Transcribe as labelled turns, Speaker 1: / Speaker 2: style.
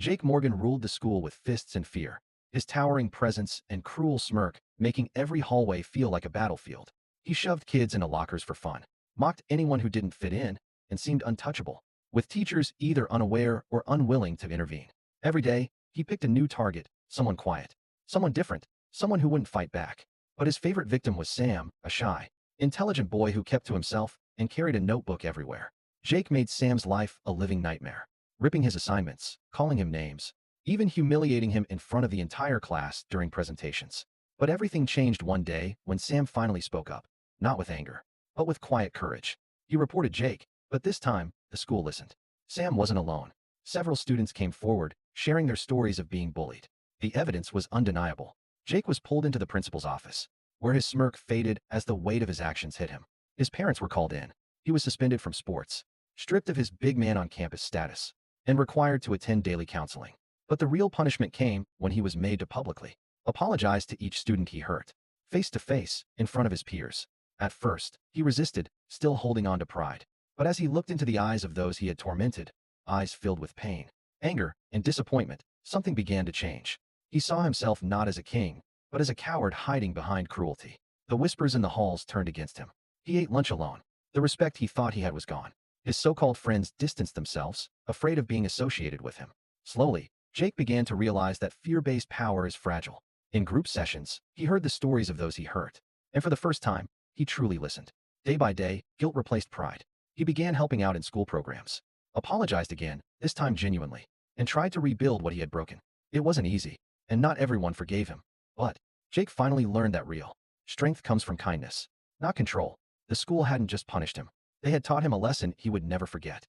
Speaker 1: Jake Morgan ruled the school with fists and fear, his towering presence and cruel smirk making every hallway feel like a battlefield. He shoved kids into lockers for fun, mocked anyone who didn't fit in, and seemed untouchable, with teachers either unaware or unwilling to intervene. Every day, he picked a new target, someone quiet, someone different, someone who wouldn't fight back. But his favorite victim was Sam, a shy, intelligent boy who kept to himself and carried a notebook everywhere. Jake made Sam's life a living nightmare, ripping his assignments, calling him names, even humiliating him in front of the entire class during presentations. But everything changed one day when Sam finally spoke up, not with anger, but with quiet courage. He reported Jake, but this time, the school listened. Sam wasn't alone. Several students came forward, sharing their stories of being bullied. The evidence was undeniable. Jake was pulled into the principal's office, where his smirk faded as the weight of his actions hit him. His parents were called in. He was suspended from sports, stripped of his big man on campus status, and required to attend daily counseling. But the real punishment came when he was made to publicly apologize to each student he hurt, face to face, in front of his peers. At first, he resisted, still holding on to pride. But as he looked into the eyes of those he had tormented, eyes filled with pain, anger, and disappointment, something began to change. He saw himself not as a king, but as a coward hiding behind cruelty. The whispers in the halls turned against him. He ate lunch alone. The respect he thought he had was gone. His so-called friends distanced themselves, afraid of being associated with him. Slowly, Jake began to realize that fear-based power is fragile. In group sessions, he heard the stories of those he hurt, and for the first time, he truly listened. Day by day, guilt replaced pride. He began helping out in school programs, apologized again, this time genuinely, and tried to rebuild what he had broken. It wasn't easy, and not everyone forgave him. But Jake finally learned that real strength comes from kindness, not control. The school hadn't just punished him. They had taught him a lesson he would never forget.